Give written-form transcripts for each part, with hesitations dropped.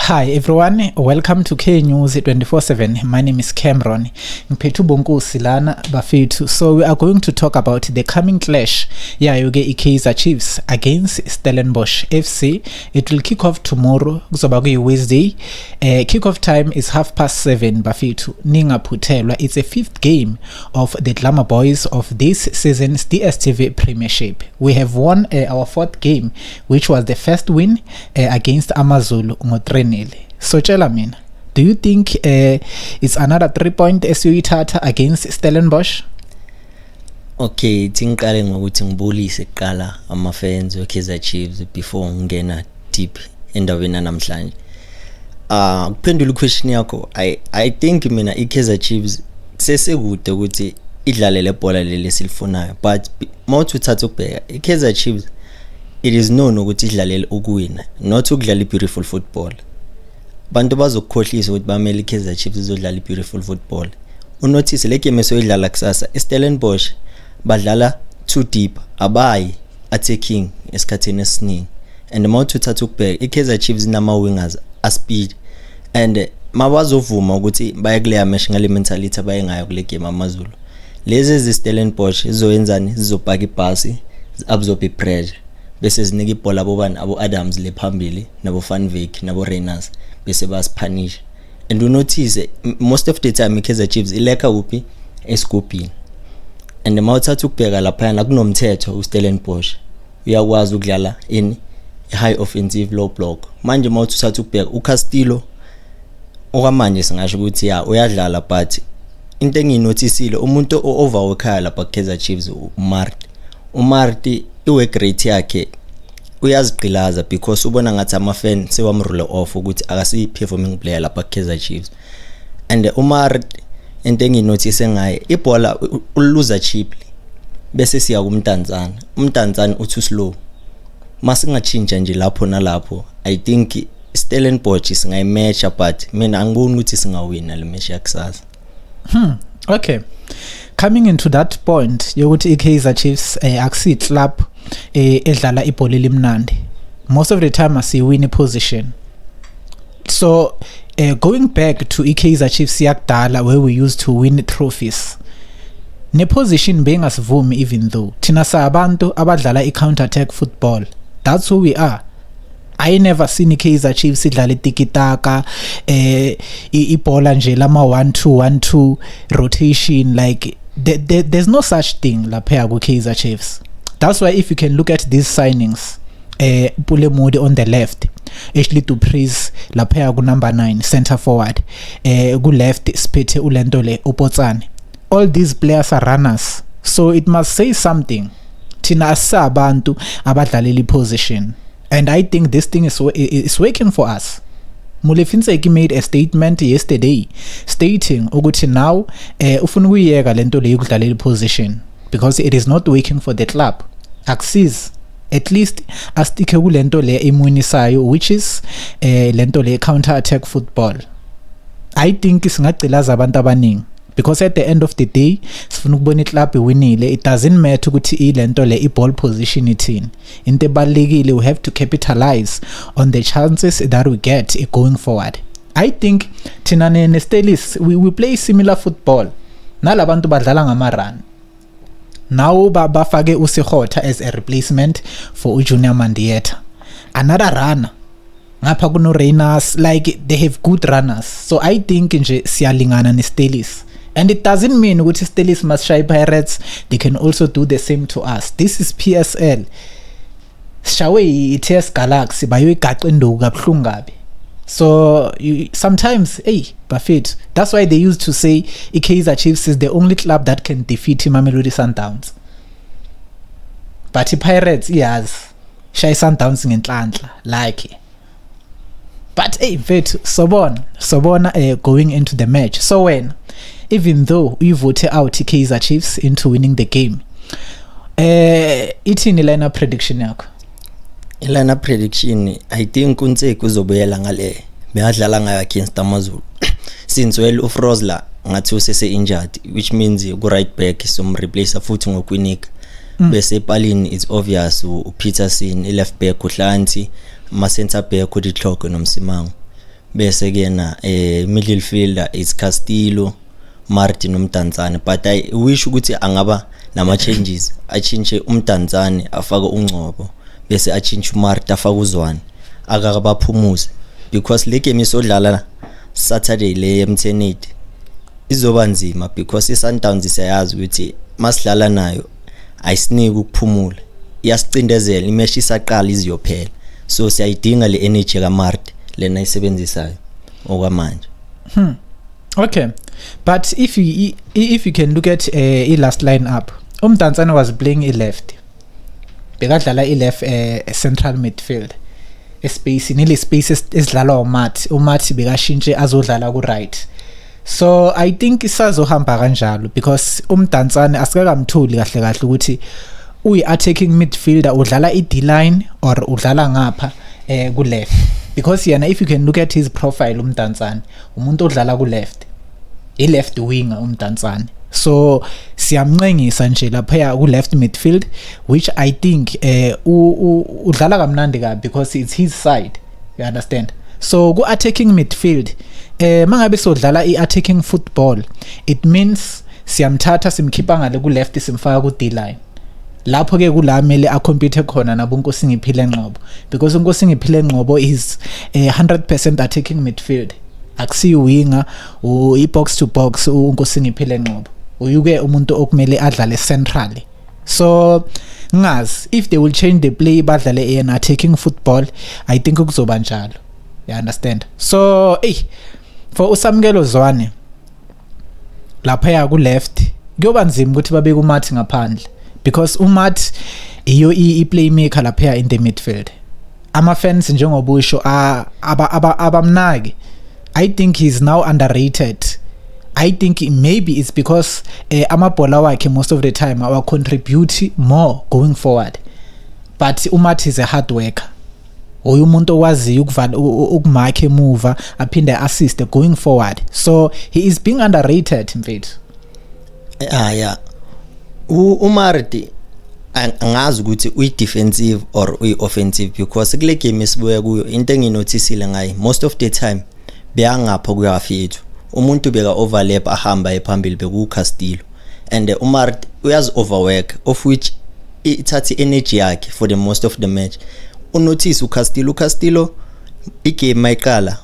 Hi everyone, welcome to K News 24/7. My name is Cameron. Ngiphethe ubonkosi lana bafethu. So we are going to talk about the coming clash yayo ke KAIZER CHIEFS against STELLENBOSCH FC. It will kick off tomorrow. Kuzoba kuyi Wednesday. Kick-off time is 7:30 bafethu. Ningaphuthelwa. It's a fifth game of the Glamour Boys of this season's DStv Premiership. We have won our fourth game, which was the first win against AmaZulu ngo-3-0. So tshela mina, do you think it's another 3-point esiyoyithatha against Stellenbosch? Okay, tingiqale ngokuthi ngibulise kuqala ama-fans we-KAIZER CHIEFS before ngena deep endabeni namhlanje. Kuphendula question yakho, I think mina i-KAIZER CHIEFS sesekude ukuthi idlale le bhola leli silifunayo, but mawuthi uthatha ukubheka i-KAIZER CHIEFS it is known ukuthi idlalele ukuwina, not ukudlala i-beautiful football. Bantu bazokukhohlisa ukuthi bamele i-KAIZER CHIEFS izodlala i-beautiful football. Unotice le game esoyidlala kusasa iStellenbosch badlala too deep, abayi attacking esikhathini esiningi. And mawuthi uthatha ukubheka i-KAIZER CHIEFS inama-wingers a-speed, and mabazovuma ukuthi baye kuleya mesh ngale mentality abaye ngayo kule game amaZulu. Lezi eziStellenbosch zizoyenzani, zizobhaka ibhasi, absorb pressure, bese zinika ibhola abobani abo Adams le phambili nabo Van Wyk nabo Reyners bese basiphanisha. And you notice most of the time i-KAIZER CHIEFS ileka uphi escoping. And mawuthatha ukubheka lapha yana kunomthetho uStellenbosch uyakwazi ukudlala in high offensive low block. Manje mawuthatha ukubheka uCastillo okwamanje singasho ukuthi uyadlala, but into enginotisile umuntu o-overworkaya lapha ku-KAIZER CHIEFS uMarty iwork rate yakhe uyazigqilaza because ubona ngathi ama-fan sewamrule off ukuthi akasi performing player lapha ku-KAIZER CHIEFS. And uMarty into enginotice ngaye ibhola uluza cheaply bese siya kumntanzana uthu slow. Masingachinja nje lapho nalapho I think Stellenbosch singayimatcha, but mina angiboni ukuthi singawina le match yakusasa. Okay. Coming into that point yokuthi i-KAIZER CHIEFS akusi club edlala ibhola elimnandi. Most of the time asiwin position. So going back to i-KAIZER CHIEFS yakudala where we used to win trophies, ne position bengasivumi, even though thina sabantu abadlala i-counter attack football. That's who we are. I never seen i-KAIZER CHIEFS idlala tiki-taka ibhola nje lama 1-2 rotation, like there's no such thing lapha ku-KAIZER CHIEFS. That's why if you can look at these signings, Pule Mode on the left, Ashley Dupreez lapha ku number 9 center forward, ku left Spete Ulentole Opotsane. All these players are runners, so it must say something thina asabantu abadlalela position. And I think this thing is working for us. Mulefinseki made a statement yesterday stating ukuthi now ufuna ukuyeka lento le yokudlalela position because it is not working for the club. Axis at least astike kulento le emunisayo, which is lento le counter attack football. I think singagcilaza abantu abaningi because at the end of the day sifuna ukubona iclub iwinile. It doesn't matter ukuthi ilento le i-ball position ithini. Into ebalekile, we have to capitalize on the chances that we get going forward. I think thina ne-Stellis we play similar football. Nalabantu badlala ngama-run. Now bafake uSikhotha as a replacement for uJunior Mandieta, another runner. Ngapha kuno Reyners, like they have good runners. So I think nje siyalingana ne-Stellis. And it doesn't mean ukuthi Stellis must shy Pirates. They can also do the same to us. This is PSL. Shawe i-TS Galaxy bayoyigaqa induku kabuhlungu kabi. So sometimes, Buffett, that's why they used to say i-KAIZER CHIEFS is the only club that can defeat Mamelodi Sundowns. But i-Pirates iyaz shy Sundowns ngenhlanhla like. But Vet, Sobona going into the match. So when, even though we voted out KAIZER CHIEFS into winning the game, ithini lineup prediction yakho? Lineup prediction I think uNtseki uzobuyela ngale beyadlala ngayo against amaZulu. Since of Rosla ngathi usese injured, which means ku right back somreplace futhi ngokunika. Bese epalini it's obvious uPeterson, left back uHlanti, ma center back uDihloko noMsimango. bese kuyena middle fielder is Castillo, Martin nomdantsane, but I wish ukuthi angaba nama changes achinche umdantsane afake uNgcobo bese achinche uMartin afake uZwane akabaphumuze, because le game isodlala Saturday le emtheneti izoba nzima, because iSundowns siyazi ukuthi masidlala nayo ayisiniki ukuphumula, iyasicindezela imesh isaqala iziyophela, so siyayidinga le energy kaMartin lena isebenzisayo okwamanje. Okay, but if you can look at last line up, umdantsane was playing left, bekadlala left central midfield, space nile spaces esidlala uMathi bekashintshe azodlala ku right. So I think isazohamba kanjalo, because umdantsane asikakamthuli kahle kahle ukuthi uyi attacking midfielder udlala D line or udlala ngapha ku left, because yena if you can look at his profile umdantsane umuntu odlala ku left, left winger umdantsane, so siyamncengisa nje lapha ku left midfield, which I think udlala kamnandi kabi because it's his side, you understand. So ku attacking midfield mangabe sodlala attacking football, it means siyamthatha simkhipha ngale ku left simfaka ku D line, lapho ke kulamele a compete khona nabo uNkosinghiphile Ngcobo, because uNkosinghiphile Ngcobo is 100% attacking midfield, akusi winger u box to box uNkosinghiphile Ngcobo, uyuke umuntu okumele adlale centrally. So ngazi if they will change the play badlale an attacking football, I think kuzoba njalo, you understand. So for uSamkelo Zwane lapha ya ku left kuyoba nzima ukuthi babe kuMathi ngaphandle, because uMathi iyo playmaker lapha in the midfield. Ama fans njengoba usho abamnaki, I think he's now underrated. I think maybe it's because amabhola wakhe most of the time our contribute more going forward, but uMathi is a hard worker, umuntu owazi ukuvala ukumakhe emuva aphinde assist going forward, so he is being underrated mfethu. Yeah, uMarti angazi ukuthi uyi-defensive or uyi-offensive, because kule game esibuya kuyo into enginotisile ngayo most of the time beyangapho kuyafethu umuntu beka overlap ahamba ephambili beku Castillo, and uMarti uyazi overwork, of which ithatha energy yakhe for the most of the match. Unotice uCastillo igame mayiqala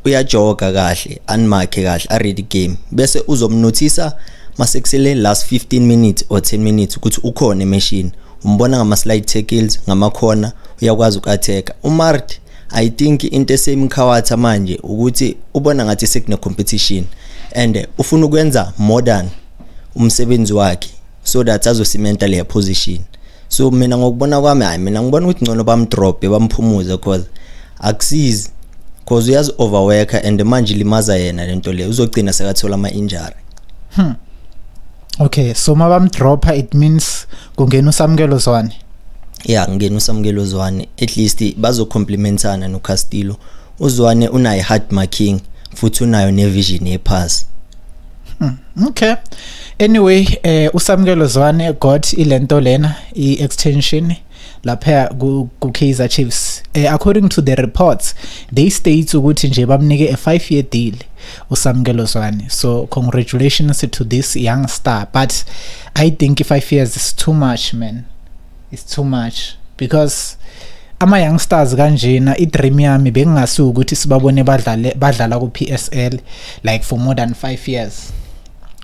uyajoga kahle, unmarke kahle, a ready game, bese uzomnotice masekusele last 15 minutes or 10 minutes ukuthi ukhona emachine, umbona ngama slide tackles ngama corner, uyakwazi ukatheka. uMarti I think into esemkhawatha manje ukuthi ubona ngathi sekune competition and ufuna ukwenza modern umsebenzi wakhe so that azosimenta le position. So mina ngokubona kwami mina ngibona ukuthi ngcono bamdrop bamphumuze, because akusizi, because uyazi overworker and manje limaza yena lento le uzogcina sekathola ama injury. Okay, so mabamdropa it means kungena uSamkelo Zwane. Yeah, ngena uSamkelo Zwane, at least bazo complementana no Castillo. uZwane unayi hard marking futhi unayo ne vision ye pass. Okay, anyway uSamkelo Zwane got ilento lena extension lapha ku KAIZER Chiefs. According to the reports they state ukuthi nje bamnike a 5-year deal uSamkelo Zwane, so congratulations to this young star, but I think 5 years is too much, man. It's too much, because ama youngsters kanjena idream yami bengingasi ukuthi sibabone badlala ku PSL like for more than 5 years,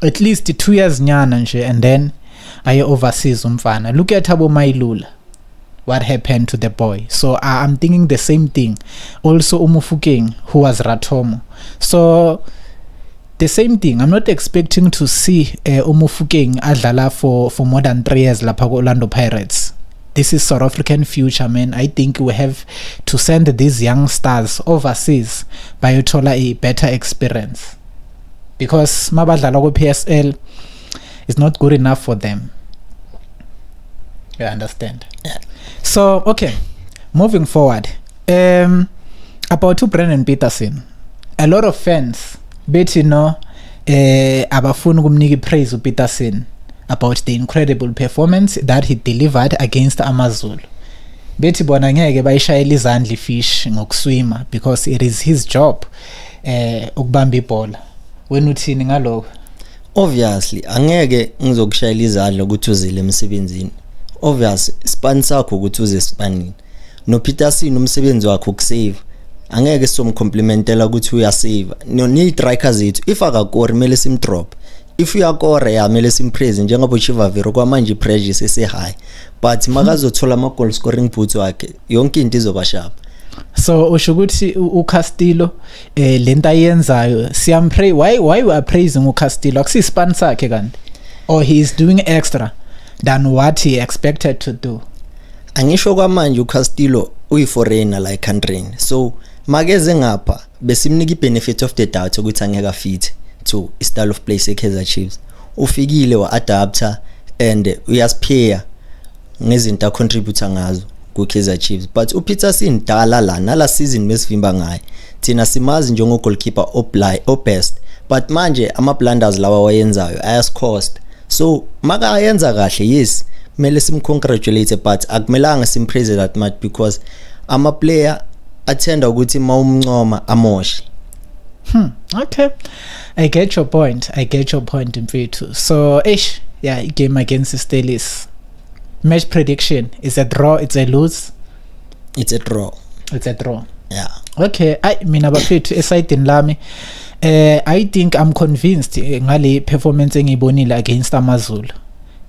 at least 2 years nyana nje, and then aye overseas umfana. Look at Abo Mailula, what happened to the boy. So I'm thinking the same thing also Umufukeng, who was Ratomo, so the same thing. I'm not expecting to see Umufukeng adlala for more than 3 years lapha ku Orlando Pirates. This is South African future, man. I think we have to send these young stars overseas by uthola a better experience, because mabadlala ku PSL is not good enough for them, you understand. So okay, moving forward, about Brandon Peterson, a lot of fans bet abafuna ukumnika praise uPeterson about the incredible performance that he delivered against AmaZulu. bethi bona ngeke bayishayela izandla ifish ngokuswima because it is his job ukubamba ibhola. Wena uthini ngaloko? Obviously angeke ngizokushayela izandla ukuthi uzile emsebenzini. Obvious span sakho ukuthi uze spanini. No Peterson umsebenzi wakhe ukusave. Angeke somcomplimentela ukuthi uyasave. No ni strikers zethu if akakore kumele simdrop. If uyakore yamele simpraise njengoba Chivaviro kwamanje pressure sese high. But makazothola ama goal scoring boots wakhe yonke into izoba sharp. So usho ukuthi uCastillo lento ayenzayo siyampray. Why we are praising uCastillo? Akusi span sakhe kanti, or he is doing extra than what he expected to do? Angisho kwamanje uCastillo uyiforeigner like country, so mageze ngapha besimnika ibenefit of the doubt ukuthi angeka fit to style of play seKaizer Chiefs. Ufikile wa adapter and uyasiphia ngezinto contributor ngazo kuKaizer Chiefs. But uPeterson dala la nala season mesivimba ngaye thina simazi njengo goalkeeper best, but manje ama blunders lawa wayenzayo ayascost. So maka ayenza kahle, yes mele simcongratulate, but akumelanga simpraise that much because ama player athenda ukuthi mawumncoma amoshe. Okay, I get your point mfethu. So yeah, game against Stellis. Match prediction is a draw, it's a lose? It's a draw. Yeah. Okay, mina bafethu esayidini lami I think I'm convinced ngale performance engiyibonile against AmaZulu.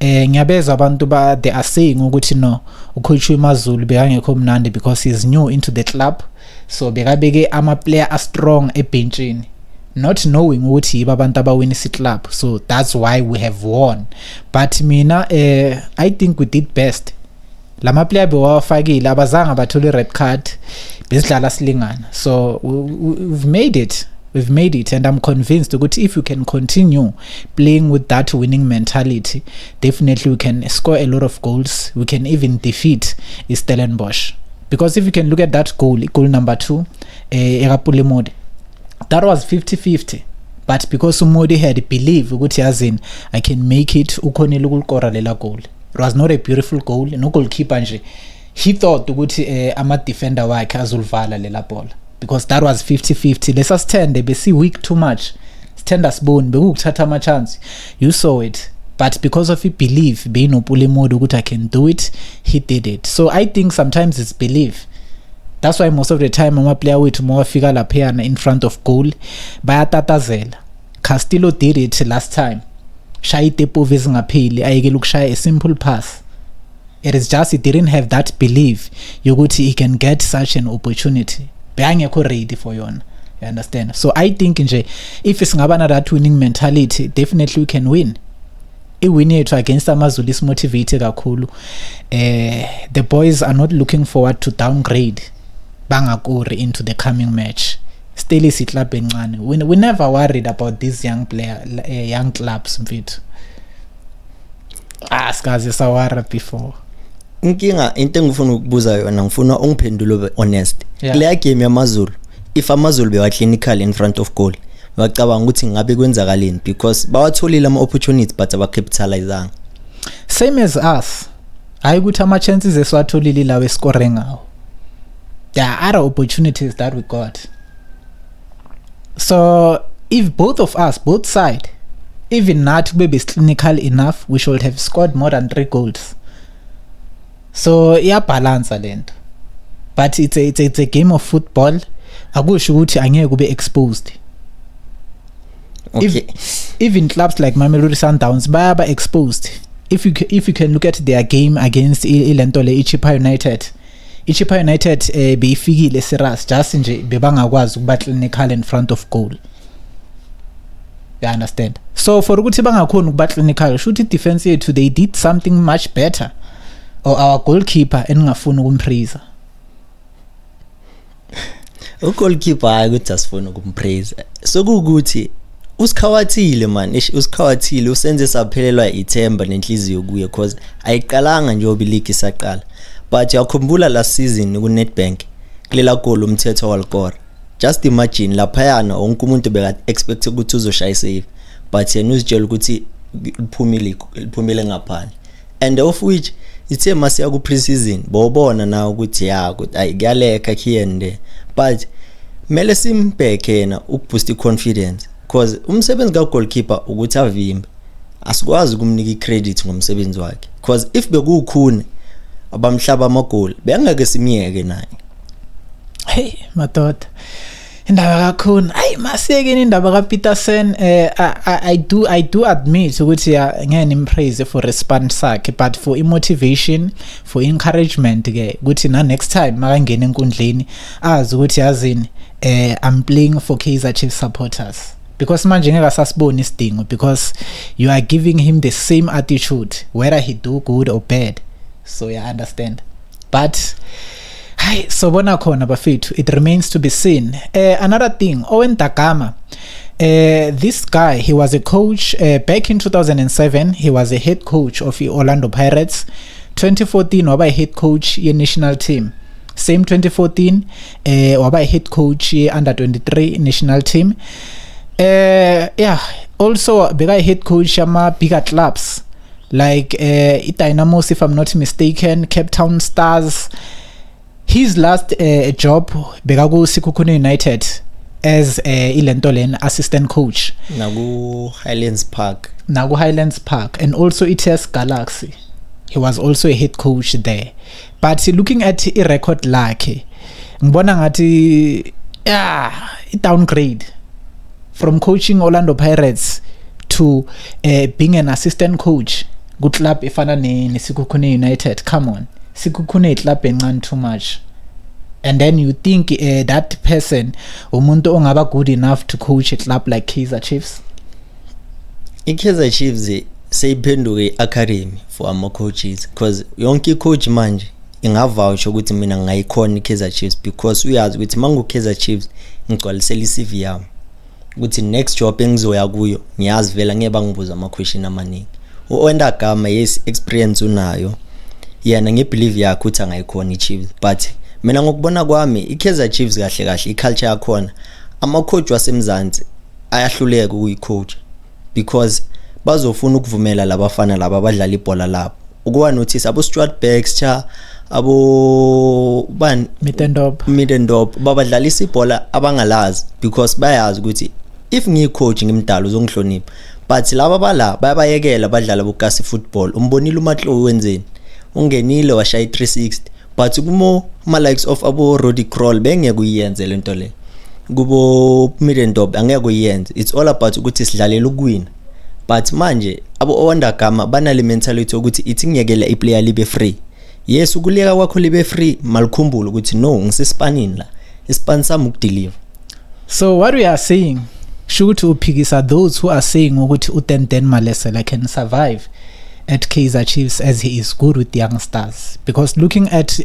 Ngiyabezwa abantu they are saying ukuthi no, ucoach uMaZulu bekangekho mnandi because he's new into the club, so bekabeke ama player are strong ebenchini, not knowing ukuthi yiba abantu abawina club, so that's why we have won. But mina I think we did best. Lama player bewafakile abazanga bathola red card, besidlala silingana, so we've made it, and I'm convinced that if you can continue playing with that winning mentality, definitely we can score a lot of goals. We can even defeat Stellenbosch, because if you can look at that goal number 2, Modi, that was 50-50, but because Modi had belief ukuthi I can make it, ukhonile ukukora lela goal. It was not a beautiful goal, no goalkeeper nje he thought ukuthi ama defender wakhe azulvala lela ball, because that was 50-50. Lesa stand besi weak too much, stand asiboni bekukuthatha ama chance, you saw it, but because of his belief being Modi ukuthi I can do it, he did it. So I think sometimes it's belief. That's why most of the time ama player wethu mawafika lapha in front of goal bayatatazela. Castillo did it last time, shaya itepo vezingapheli ayekela ukushaya a simple pass. It is just he didn't have that belief yokuthi he can get such an opportunity, bengekho ready for yona, you understand? So I think nje if singaba na that winning mentality, definitely we can win. I-win yethu against AmaZulu is motivated kakhulu. The boys are not looking forward to downgrade bangakore into the coming match. Still is club encane. We never worried about these young clubs mfethu. Sikaze sawara before. Inkinga into engifuna ukubuza yona, ngifuna ungiphendule honest. Kule game yamaZulu, if AmaZulu bewa clinical in front of goal, bacabanga ukuthi ngabe kwenzakaleni, because bawatholile ama opportunities but abacapitalizanga. Same as us. Hayi ukuthi ama chances eswatholile lawe score ngawo. There are other opportunities that we got. So if both of us, both side, even not maybe clinical enough, we should have scored more than 3 goals. So yeah, balance lento. But it's a game of football. Akusho ukuthi angeke kube exposed. Okay. Even clubs like Mamelodi Sundowns bayaba exposed. If you can look at their game against Ilentole Ichipa United beyifikile serious just nje bebangakwazi ukuba clinical in front of goal. You understand? So for ukuthi bangakhona ukuba clinical, should it defense yethu they did something much better, or our goalkeeper engafuna ukumpraise. Goalkeeper ukuthi asifuna ukumpraise. So kuukuthi usikhawathile man, usikhawathile usenze saphelelwa ithemba nenhliziyo kuye, because ayiqalanga nje obiliki isaqala. But yakhumbula last season ku Nedbank kulela goal umthetho walikora. Just imagine lapha yana wonke umuntu beka expect ukuthi uzoshaya save, but yena uzitshela ukuthi liphumile ngaphandle, and of which ithe masiya ku pre-season bobona na ukuthi ya ukuthi ayiyaleka kiyende but mele simbheke yena ukuboost i-confidence because umsebenzi ka goalkeeper ukuthi avimbe asikwazi ukumnika i-credit ngomsebenzi wakhe because if bekukhune abamhlaba amagoli bengeke simiyeke naye. Hey madoda indaba kakhulu ayi masiyeke indaba kaPeterson I do admit ukuthi ngeke nimpraise for response sakhe but for motivation for encouragement ke ukuthi na next time makangena enkundleni azi ukuthi yazini I'm playing for KAIZER Chiefs supporters because manje ngeke asasibona isidingo because you are giving him the same attitude whether he do good or bad, so you understand. But hi, so bona khona bafethu, it remains to be seen. Another thing, Owen Dagama, this guy, he was a coach back in 2007. He was a head coach of the Orlando Pirates. 2014 waba head coach ye national team. Same 2014 waba head coach ye under 23 national team. Yeah, also bega head coach ama bigger clubs like Dynamos, if I'm not mistaken, Cape Town Stars. His last job bekaku Sekhukhune United as Ilentolen assistant coach. Nagu Highlands Park, and also ETS Galaxy. He was also a head coach there. But looking at a record lakhe, ngibona ngathi downgrade from coaching Orlando Pirates to being an assistant coach. Good club ifana ne Sekhukhune United. Come on. Sekhukhune club encane too much, and then you think that person umuntu ongaba good enough to coach a club like KAIZER Chiefs. KAIZER Chiefs seyiphenduke academy for ama coaches because yonke coach manje ingavouch ukuthi mina ngayikhona KAIZER Chiefs because uyazi ukuthi mangu KAIZER Chiefs ngigcwalisela iCV yami ukuthi next job engizoya kuyo ngiyazi vela ngeke bangibuza ama question amaningi. Uwenda gama yes experience unayo yena ngebelieve yakhe ukuthi angayikhona iChiefs, but mina ngokubona kwami iKaizer Chiefs kahle kahle iculture yakhona ama coach wasemzansi ayahluleka ukuyicoach because bazofuna ukuvumela labafana laba abadlala ibhola labo ukuba notice abo Stuart Baxter abo Middendorp babadlalisa ibhola abangalazi because bayazi ukuthi if ngiyicoach ngimdala uzongihlonipha, but laba bala bayabayekela badlala bokasi football umbonile uMatlo wenzeni ungenile washaya 360 but kumo ma likes of abo Roddy Kroll bengeke kuyenze lento le kubo Middendorp angeke kuyenze. It's all about ukuthi sidlalela ukuwina, but manje abo owandagama banale mentality ukuthi ithi ngiyekela iplayer libe free. Yes, ukuleka kwakho libe free malikhumbula ukuthi no ngisespanini la ispan sami ukudeliver. So what we are saying should uphikisa those who are saying ukuthi uTenten Malesela can survive at KAIZER Chiefs as he is good with youngsters, because looking at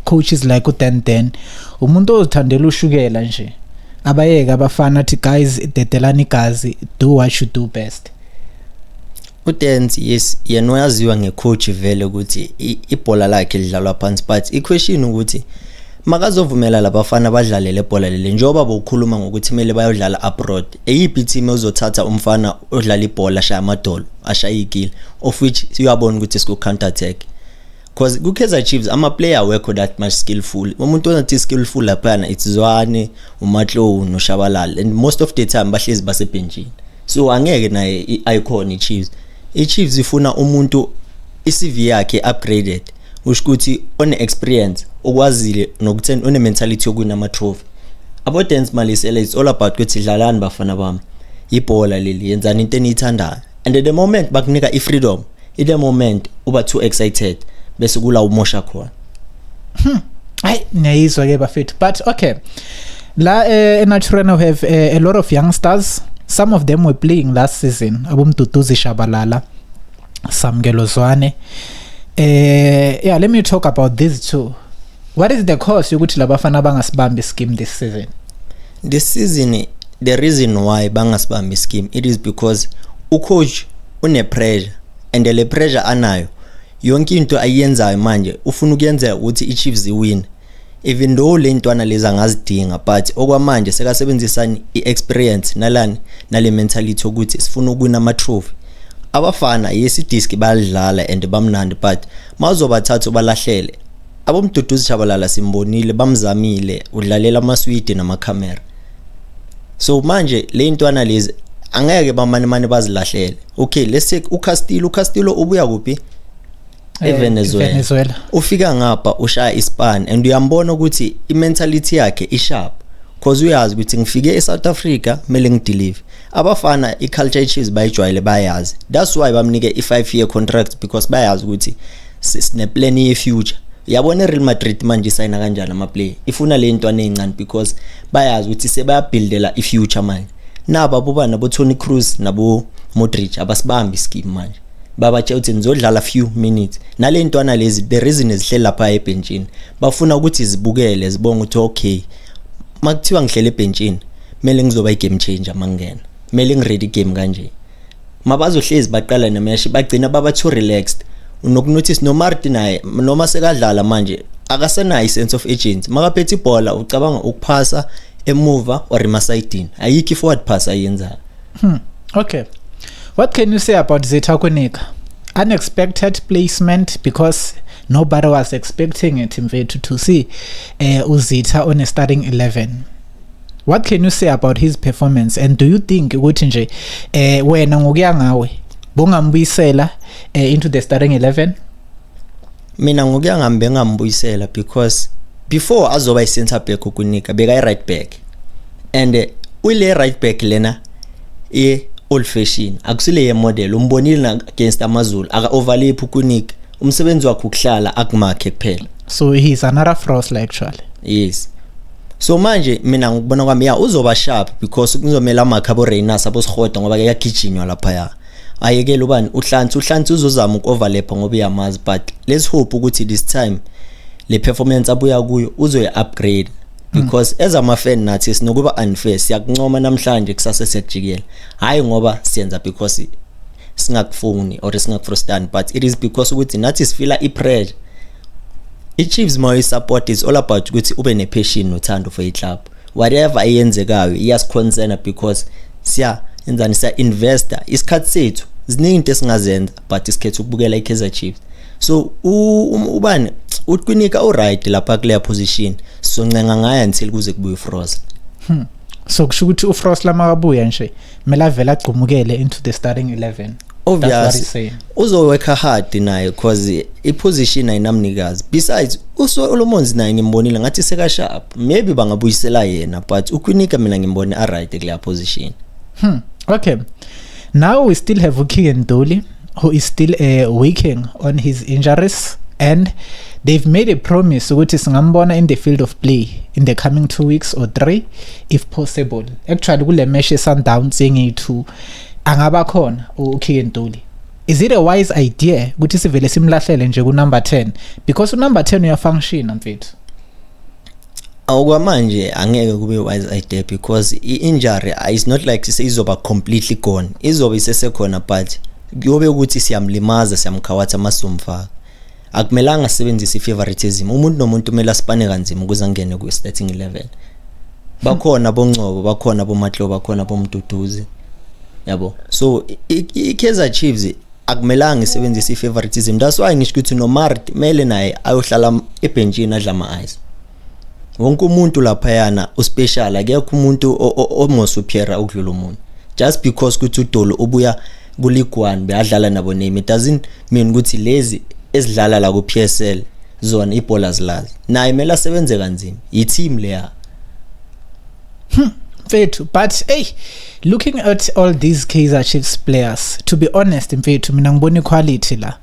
coaches like uTenten umuntu ozithandela ushukela nje abayeka abafana athi guys dedelani igazi, do what you do best. uTenzi yes yena uyaziwa ngecoach vele ukuthi ibhola lakhe lidlalwa phansi, but iquestion ukuthi makazovumela labafana badlalele ibhola leli njoba bokukhuluma ngokuthi kumele bayodlala abroad, eyiphi team uzothatha umfana odlala ibhola shaya amadolo ashaya igile of which uyabona ukuthi siku counter attack because ku KAIZER Chiefs ama player wekho that much skillful. Umuntu onathi skillful lapha it's Zwane, uMatlo noShabalala, and most of the time bahlezi basebenchini, so angeke naye icon iChiefs. iChiefs ifuna umuntu iCV yakhe upgraded, ushukuthi one experience okwazile nokuthena one mentality yokuwina ama trophy. Abo Dance Malisela it's all about ukuthi dlalani bafana bami ibhola leli yenzani into enithandayo, and at the moment bakunika ifreedom, at the moment uba too excited bese kula umosha khona. Hayi niyizwa ke bafethu, but okay la naturally we have a lot of youngsters. Some of them were playing last season. Abumduduzi Shabalala, Samgelo Zwane. Yeah, let me talk about these two. What is the cause yokuthi labafana bangasibambi scheme this season? This season, the reason why bangasibambi scheme, it is because ucoach une pressure, and the pressure anayo yonke into ayenzayo manje ufuna ukuyenza ukuthi iChiefs win, even though le ntwana leza ngazidinga, but okwamanje sekasebenzisana iexperience nalani nale mentality ukuthi sifuna ukuwina ama trophy. abafana yesidisk bayadlala and bamnandi, but mawuzobathatha ubalahlele abomduduzi Shabalala simbonile bamzamile udlalela amaswidi namakhamera. So manje le ntwana lezi angeke bamane bazilahlele. Okay, let's take uCastillo ubuya kuphi? eVenezuela. Ufika ngapha ushaya iSpan and uyambona ukuthi imentality yakhe isharp because uyazi ukuthi ngifike eSouth Africa mele ngideliver. Abafana iculture chiefs bayijwayele bayazi. That's why bamnike i5-year contract because bayazi ukuthi sine plan ye future. Yabona Real Madrid manje signa kanjani ama player. Ifuna le ntwana ezincane because bayazi ukuthi sebayabuildela ifuture manje. Naba boba nabo Toni Kroos nabo Modric abasibambi scheme manje. Babatshe uthi nizodlala few minutes. Nale ntwana lezi the reason ezihleli lapha ebenchini bafuna ukuthi zibukele zibonga ukuthi okay makuthiwa ngihlele ebenchini mele ngizoba igame changer mangena. Mele ngiready game kanje. Mabazohlezi baqala nemesh bagcina baba too relaxed. Unokunotice no Martin naye noma sekadlala manje akasenayo sense of urgency. Makaphethe ibhola ucabanga ukuphasa emuva or emasidini. Ayikho forward pass ayenza. Okay. What can you say about Zeta Kunika? Unexpected placement because nobody was expecting it to see Uzita on a starting 11. What can you say about his performance, and do you think ukuthi nje wena ngokuya ngawe bongambuyisela into the starting 11? Mina ngokuya ngambe ngambuyisela because before azoba i-center back Kunika beka i-right back and ule right back lena old fashion akusile ye model umbonile against amazulu aka overlap Kunika umsebenzi wakhe ukuhlala akumakhe kuphela. So he's another Frosler actually. Yes. So manje mina ngibona kwami uzoba sharp because kuzomela amakhabo Reyners abosihoda ngoba ke yagijinywa lapha ya. Ayekele ubani uhlanzi uzozama ukoverlap ngoba uyamazi, but let's hope ukuthi this time le performance abuya kuyo uzoya upgrade because as ama fan nathi sinokuba unfair siyakuncoma namhlanje kusasa siyajikela. Hayi ngoba siyenza because singakufuni or singakufrustani, but it is because ukuthi nathi sifila ipressure. I-Chiefs my support is all about ukuthi ube nepassion nothando for i-club. Whatever ayenzekayo iyasiconcern because siya investor isikhathi sethu ziningi into esingazenza but isikhethe ukubukela iKaizer Chiefs. So ubani uTkunika alright lapha kule position so ncenga ngaya until kuze kubuye uFrost. So kusho ukuthi uFrost lamabuya nje mela vela agcumukele into the starting 11. Obviously uzoworka hard naye because iposition ayinamnikazi. Besides uSolomon's naye ngimbonile ngathi seka sharp, maybe bangabuyisela yena, but uKunika mina ngimbone alright kule position. Okay, now we still have Ukigen Doli who is still working on his injuries, and they've made a promise ukuthi singambona in the field of play in the coming 2 weeks or 3 if possible. Actually kule mesh Sundowns yengi2 angaba khona uKigen Doli. Is it a wise idea ukuthi sivele simlahlele nje ku number 10 because number 10 uyafunction mfethu? Awukwamanje angeke kube wise idea because i-injury is not like izoba completely gone. Izoba isesekhona but kuyobe ukuthi siyamlimaza siyamkhawatha masumfaka. Akumelanga asebenzise favoritism. Umuntu nomuntu kumele asipane kanzima ukuze angene ku starting 11. Bakhona bongcobo, bakhona bomatlo, bakhona bomduduzi. Yabo. So iKaizer Chiefs akumelanga isebenzise favoritism. That's why ngisho ukuthi noMart mele naye ayohlala ebenchini adla ama-ice. Wonke umuntu lapha yana uspecial, akekho umuntu omosuperior ukudlula umuntu. Just because kuthi uDolo ubuya ku League 1 beyadlala nabo name, it doesn't mean ukuthi lezi ezidlala la ku PSL zona ibholas lazi. Naye mele asebenze kanzima. I-team leya. Mfethu, but hey, looking at all these KAIZER Chiefs players, to be honest mfethu mina ngibona quality la.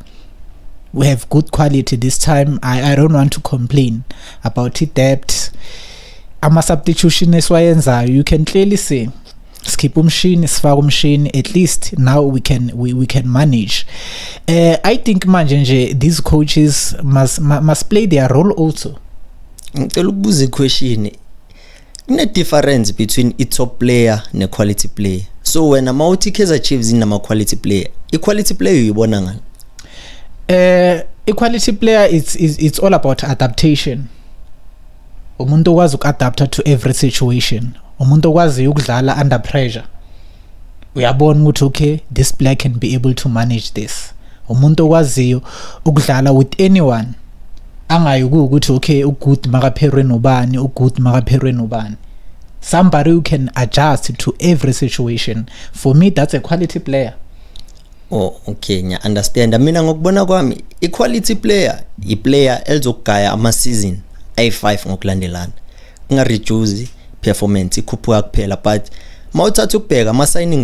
We have good quality this time. I don't want to complain about it depth. Ama substitution eswayenzayo, you can clearly see skip umshini sifaka umshini, at least now we can manage. I think manje nje these coaches must play their role also. Ngicela ukubuza iquestion. Kune difference between a top player ne quality player. So when amawuthi KAIZER Chiefs inama quality player, i-quality player uyibona ngani? Equality player it's all about adaptation. Umuntu okwazi ukuadapta to every situation. Umuntu okwazi ukudlala under pressure. uyabona ukuthi okay, this player can be able to manage this. Umuntu okwaziyo ukudlala with anyone, angayi ukuthi okay, ugood makapherwe nobani, ugood makapherwe nobani. Somebody who can adjust to every situation. For me, that's a quality player. Oh, okay, nya understand. Mina ngokubona kwami i-quality player i-player elizogaya ama-season ay-5 ngokulandelana. Kunga-reduce performance ikhuphuka kuphela, but mawuthatha ukubheka ama-signing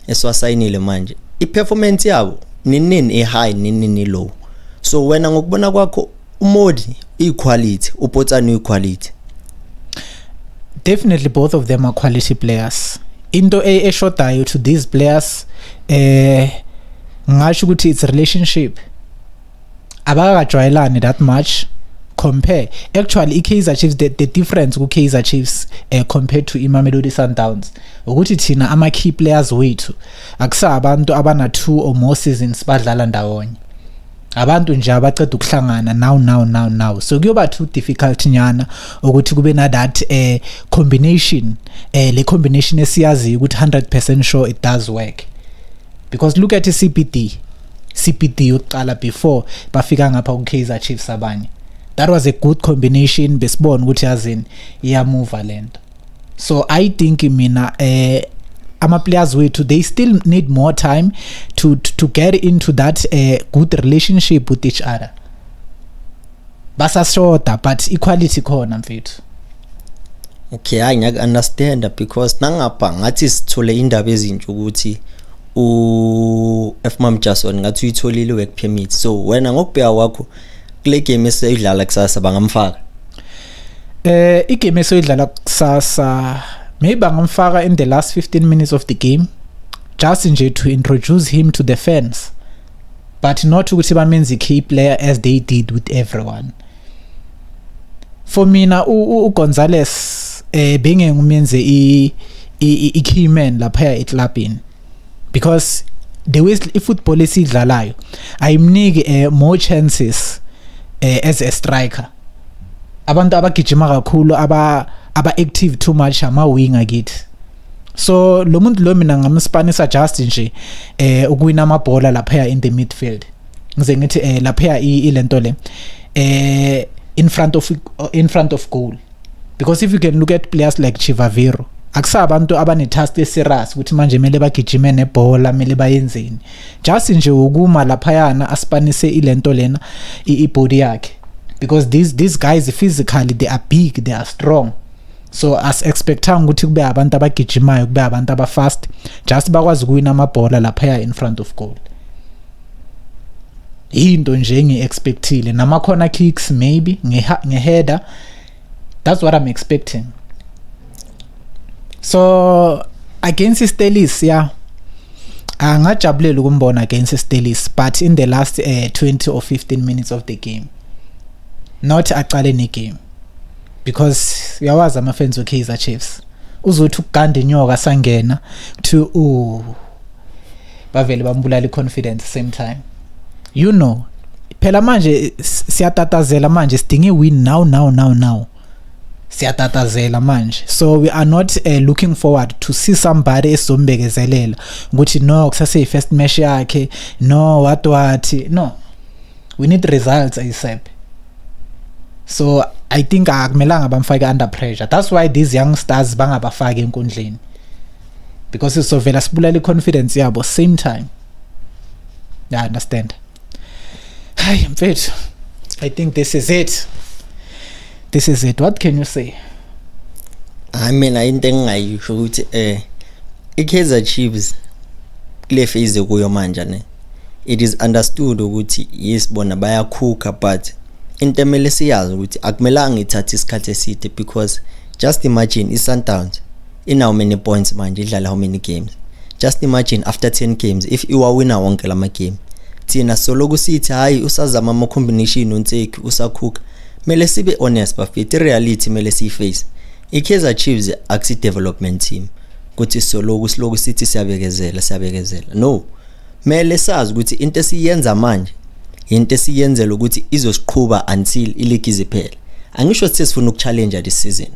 esiwasayinile manje, i-performance yabo nini e-high nini low. So wena ngokubona kwakho uModi i-quality, uPotsani i-quality. Definitely both of them are quality players. Into eshodayo to these players ngasho ukuthi it's a relationship. Abakajwayelani that much. Compare actually KAIZER Chiefs, the difference ku KAIZER Chiefs compared to Mamelodi Sundowns ukuthi thina ama key players wethu akusabantu abana 2 or more seasons badlala ndawonye, abantu nje abaceda ukuhlangana now, so kuyoba too difficult nyana ukuthi kube na that combination, le combination esiyazi ukuthi 100% sure it does work, because look at CPD yokuqala before bafika ngapha ku KAIZER Chiefs abanye. That was a good combination, besibona ukuthi yazini iya move land. So I think mina ama players wethu, they still need more time to get into that good relationship with each other. Basashota but equality khona mfethu. Okay, I understand, because nangapha ngathi sithole indaba ezintsha ukuthi uFmam Jason ngathi uyitholile work permit. So wena ngokubheka kwakho kule game eseyidlala kusasa bangamfaka? Igame eseyidlala kusasa maybe bangamfaka in the last 15 minutes of the game, just nje to introduce him to the fans, but not ukuthi bamenze key player as they did with everyone. For mina uGonzalez being ngumenze I key man lapha eClubini, because the way ifootball esidlalayo ayimniki more chances as a striker. Abantu abagijima kakhulu aba active too much ama winger kithi. So lo muntu lo mina ngamspanisa just nje ukuwina amabhola lapha in the midfield. Ngize ngithi lapha ilento le in front of goal, because if you can look at players like Chivaviro, akusabantu abane task serious ukuthi manje mele bagijime nebhola mele bayenzeni, just nje ukuma lapha yana aspanise ilento lena ibody yakhe, because these guys physically they are big, they are strong. So as expectang ukuthi kube abantu abagijimayo, kube abantu aba fast, just bakwazi ukuwina amabhola lapha in front of goal. Into nje ngiexpectile nama corner kicks maybe ngeheader. That's what I'm expecting. So against Stellis, yeah, angajabulela ukumbona against Stellis, but in the last 20 or 15 minutes of the game, not aqale ne game, because uyawazi ama fans of KAIZER Chiefs uzothi ukuganda inyoka sangena to bavele bambulala confidence same time. You know, phela manje siyatatazela manje, sidinge win now. Siyatatazela manje. So we are not looking forward to see somebody esombekezelela ukuthi no kusase first match yakhe, no what no, we need results ASAP. So I think akumelanga bamfake under pressure. That's why these young stars bangabafaki enkundleni, because isovela sibulala confidence yabo same time. Yeah, understand. Hi, mfethu, I think this is it. What can you say? I mean, into engayisho ukuthi iKaizer Chiefs kule phase kuyo manje ne, it is understood ukuthi yes bona bayakhukha, but into emele siyazi ukuthi akumelanga ithathe isikhathi eside, because just imagine iSundowns in how many points manje idlala how many games. Just imagine after 10 games if iwa winner wonke lama game, thina soloku sithi hayi usazama ama combination unteki usakhukha. Mele sibe honest bafethi, reality mele siyiface. iKaizer Chiefs akusi development team ukuthi siloku sithi siyabekezela. No, mele sazi ukuthi into esiyenza manje into esiyenzela ukuthi izosiqhubha until ileague iziphele. Angisho sithi sifuna ukuchallenge this season.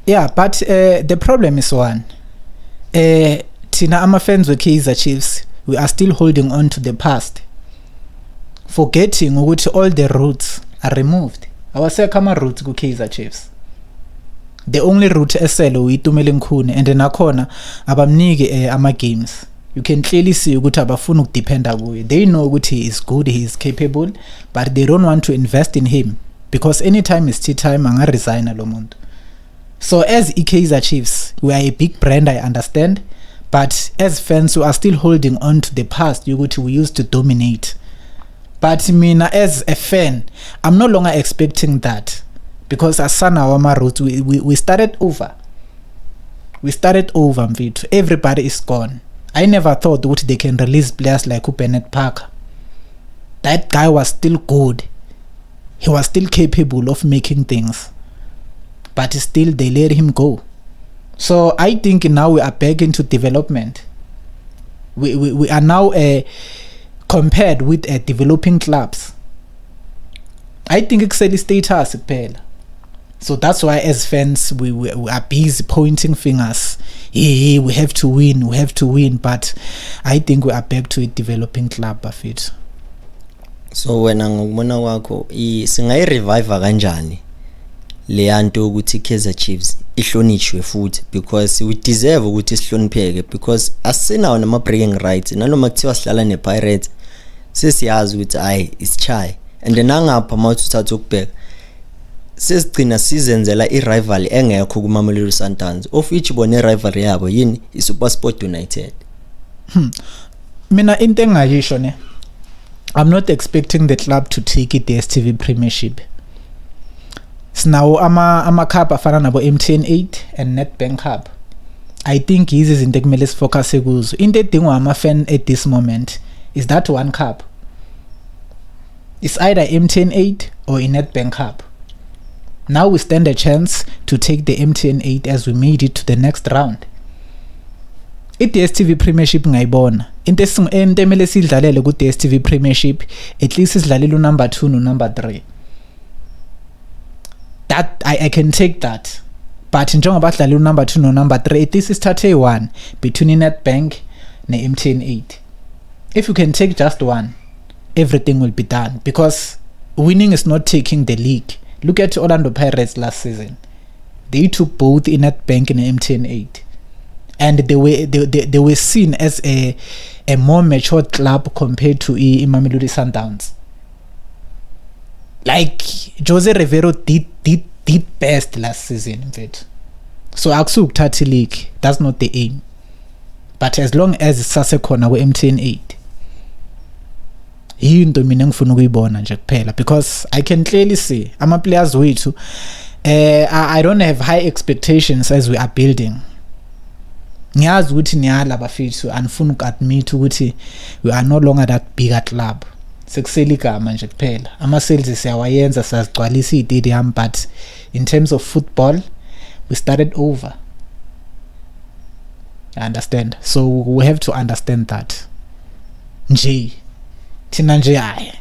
Yeah, but the problem is one, thina ama-fans we-KAIZER Chiefs, we are still holding on to the past, forgetting ukuthi all the roots are removed. Awasekho ama-roots ku-KAIZER Chiefs. The only route esele uyitumele ngikhune, and nakhona abamniki ama-games. You can clearly see ukuthi abafuna ukudependa kuye. They know ukuthi he is good, he is capable, but they don't want to invest in him because anytime is tea time anga-resign lo muntu. So as KAIZER Chiefs, we are a big brand, I understand, but as fans, we are still holding on to the past ukuthi we used to dominate. But mina as a fan, I'm no longer expecting that because asana wama roots, we started over. We started over, mfethu. Everybody is gone. I never thought that they can release players like Bennett Parker. That guy was still good. He was still capable of making things. But still they let him go. So I think now we are back into development. We are now compared with developing clubs. I think excel status kuphela. So that's why as fans we are busy pointing fingers. Hey, we have to win, but I think we are back to a developing club bafethu. So wena ngokubona kwakho singayi revive kanjani leyanto ukuthi KAIZER Chiefs ihlonishwe futhi, because we deserve ukuthi sihlonipheke, because asinawo nama bragging rights nanoma kuthiwa sihlala nePirates sesiyazi ukuthi hayi isichai, and nangapha mawuthatha ukubheka sesigcina sizenzela i-rival engekho kuMamelodi Sundowns, of which bone rival yabo yini iSuperSport United. Mina into engayisho ne, I'm not expecting the club to take it DStv Premiership. Sinawo ama cup afana nabo MTN 8 and Nedbank Cup. I think yizi izinto ekumele sifocus kuzo. Into edingwa ama-fan at this moment is that one cup. It's either MTN 8 or a Nedbank Cup. Now we stand a chance to take the MTN 8 as we made it to the next round. I-DStv Premiership ngayibona. Into emele sidlalele ku-DStv Premiership, at least sidlalele number 2 no number 3. That I can take that. But njengoba sidlalele number 2 no number 3, at least sithathe one between Nedbank ne MTN 8. If you can take just one, everything will be done, because winning is not taking the league. Look at Orlando Pirates last season. They took both in Nedbank and MTN 8. And they were seen as a more matured club compared to Mamelodi Sundowns. Like Jose Rivero did best last season, in fact. So akusu ukuthatha league, that's not the aim. But as long as sasekhona we MTN 8, yinto mina ngifuna ukuyibona nje kuphela, because I can clearly see ama players wethu I don't have high expectations as we are building. Ngiyazi ukuthi niyala bafethu, anifuna uku-admit ukuthi we are no longer that bigger club. Sekusela igama nje kuphela. Ama-sales siyawayenza, siyazigcwalisa i-stadium, but in terms of football we started over. I understand. So we have to understand that. Nje thina nje hayi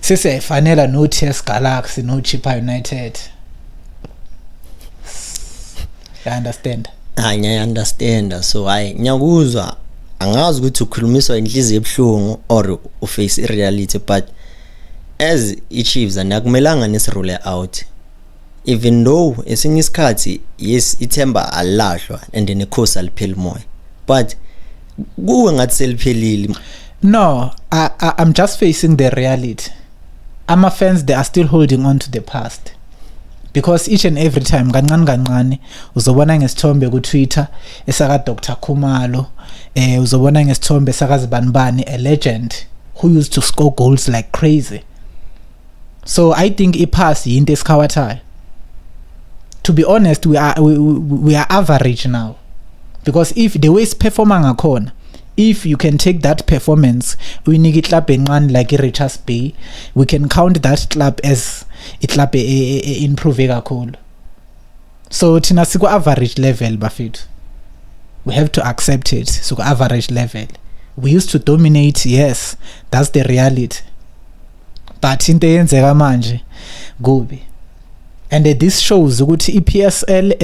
sesiyayifanela no TS Galaxy no Chippa United. I understand. I understand. So nyakuzwa angazi ukuthi ukhulumiswa inhliziyo ebhlungu or uface reality, but as iChiefs anakumelanga nesirule out, even though esinye isikhathi yes ithemba alahlwa and nekhosi alipheli moya, but kuwe ngathi seliphelile. No, I'm just facing the reality. Ama fans, they are still holding on to the past, because each and every time kancane uzobona ngesithombe ku Twitter esaka Dr Khumalo, uzobona ngesithombe saka Zibanibani, a legend who used to score goals like crazy. So I think ipass yinto esikhawathaya. To be honest, we are average now, because if the way is performing ngakhona, if you can take that performance uyinike club encane like Richards Bay, we can count that club as a club improve kakhulu. So thina siku average level bafethu, we have to accept it. Siku average level, we used to dominate, yes, that's the reality, but into eyenzeka manje kubi. And this shows ukuthi iPSL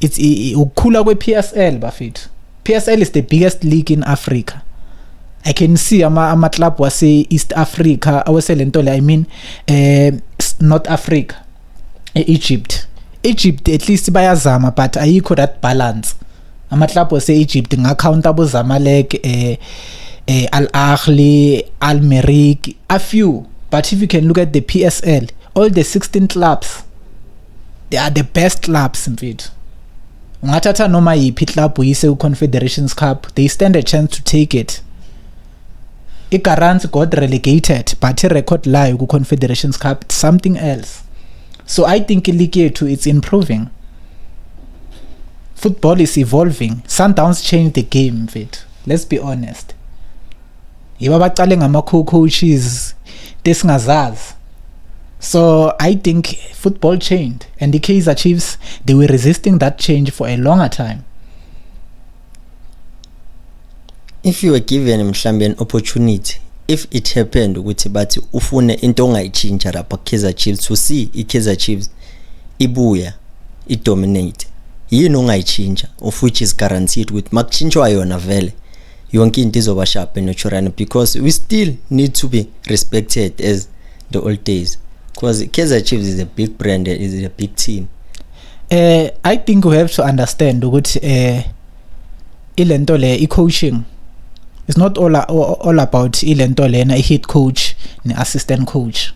it's ukukhula kwePSL bafethu. PSL is the biggest league in Africa. I can see ama club wase East Africa, I mean North Africa, Egypt, at least bayazama, but ayikho that balance. Ama club wase Egypt ngakountable Zamalek, Al Ahly, Al Merrikh, a few. But if you can look at the PSL, all the 16 clubs, they are the best clubs in fact. Ungathatha noma yiphi club uyise Confederations Cup, they stand a chance to take it. Igarants got relegated, but a record lie ku Confederations Cup, it's something else. So I think league yethu it's improving. Football is evolving. Sundowns changed the game, mfethu. Let's be honest. Yiba baqale ngama-coaches tesingazazi. So I think football changed, and the KAIZER Chiefs, they were resisting that change for a longer time. If you were given mhlambe an opportunity, if it happened ukuthi bathi ufune into ongayichinja lapha KAIZER Chiefs, to see iKAIZER Chiefs ibuya idominate, yini ongayichinja of which is guaranteed with makuchinjwa yona vele yonke into izoba sharp naturally, because we still need to be respected as the old days, because KAIZER Chiefs is a big brand, is a big team. I think we have to understand ukuthi ilento le i-coaching, it's not all about ilento lena i-head coach ne-assistant coach.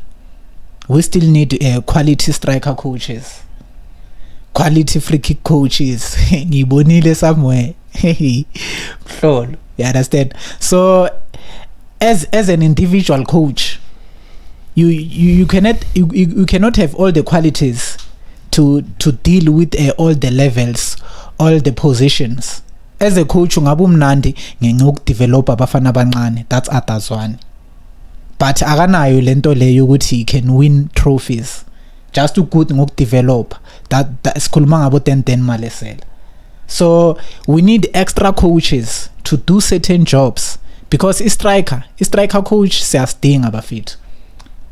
We still need quality striker coaches, quality free kick coaches. Ngibonile somewhere. Mhlolo, you understand? So as an individual coach, you cannot have all the qualities to deal with all the levels, all the positions. As a coach ungabe umnandi ngengokudevelop abafana abancane, that's others one. But akanayo lento leyo ukuthi he can win trophies. Just too good ngokudevelop. That sikhuluma ngabo 10 malesela. So we need extra coaches to do certain jobs, because striker coach siyasidinga bafethu.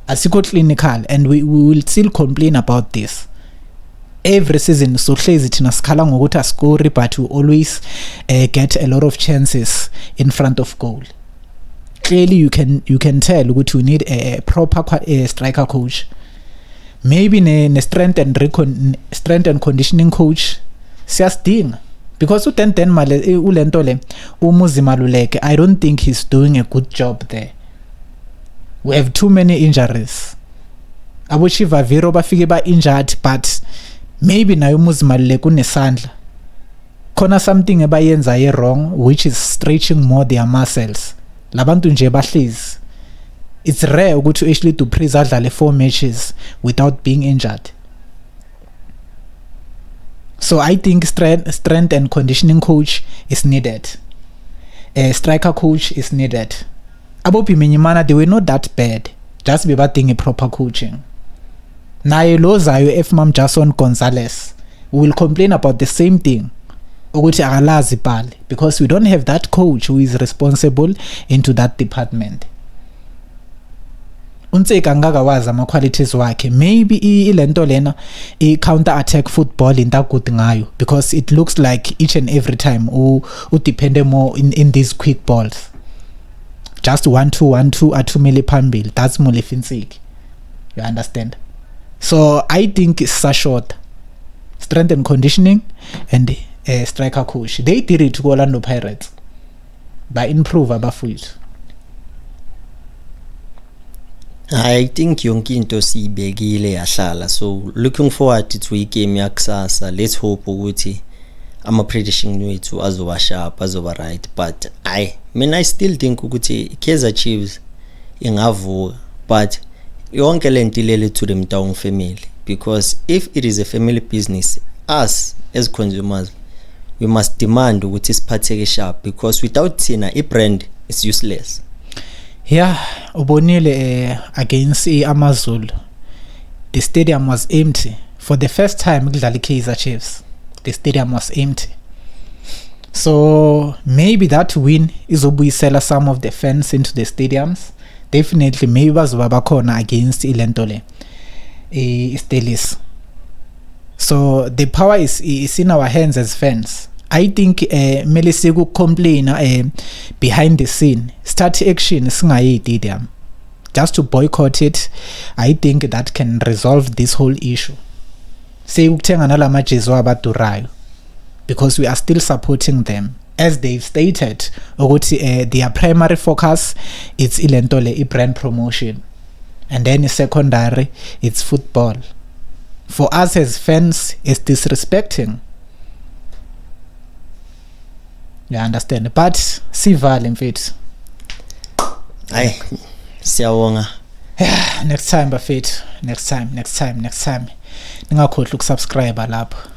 Asikho clinical, and we will still complain about this. Every season so hlezi thina sikhala ngokuthi ascore, but we always get a lot of chances in front of goal. Clearly you can tell ukuthi we need a proper striker coach. Maybe ne strength and conditioning coach siyasidinga, because u10 male ulento le umuzimaluleke, I don't think he's doing a good job there. We have too many injuries. Abo Chiva Vero bafike ba injured, but maybe nayo umuzimaluleke unesandla khona something ebayenza wrong, which is stretching more their muscles. Labantu nje bahlezi. It's rare ukuthi actually to adlale 4 matches without being injured. So I think strength and conditioning coach is needed. A striker coach is needed. Abo Pimenyimana, they were not that bad, just be batting a proper coaching. Naye lo zayo F-Mam Jason Gonzalez, we will complain about the same thing ukuthi akalazi pale, because we don't have that coach who is responsible into that department. Unseka ngakawazi ama qualities wakhe. Maybe ilento lena counter attack football into good ngayo, because it looks like each and every time u depend more in these quick balls, just 1-2 athumele phambili. That's Molefinseki, you understand? So I think it's a short strength and conditioning and a striker coach. They did it to Orlando Pirates by improve abafowethu. I think yonke into siyibekile yahlala, so looking forward to igame yakusasa. Let's hope ukuthi ama prediction wethu azoba sharp, azoba right. But I still think ukuthi KAIZER Chiefs ingavuka, but yonke lento ilele to the Mtaung family, because if it is a family business, us as consumers, we must demand ukuthi siphatheke sharp, because without thina i-brand is useless. Yeah, ubonile against Amazulu, the stadium was empty for the first time kudlala KAIZER Chiefs. The stadium was empty. So maybe that win izobuyisela some of the fans into the stadiums. Definitely maybe bazoba bakhona against ilentole Stellis. So the power is in our hands as fans. I think mele siku complain behind the scene, start action singayididi just to boycott it. I think that can resolve this whole issue. Say ukuthenga nalama jezi abadurayo, because we are still supporting them as they've stated ukuthi their primary focus it's ilentole brand promotion, and then secondary it's football. For us as fans, it's disrespecting. You understand? But sivale mfethu. Ay, siyawonga. Next time bafethu, next time. Ningakhohlwa ukusubscribe lapho.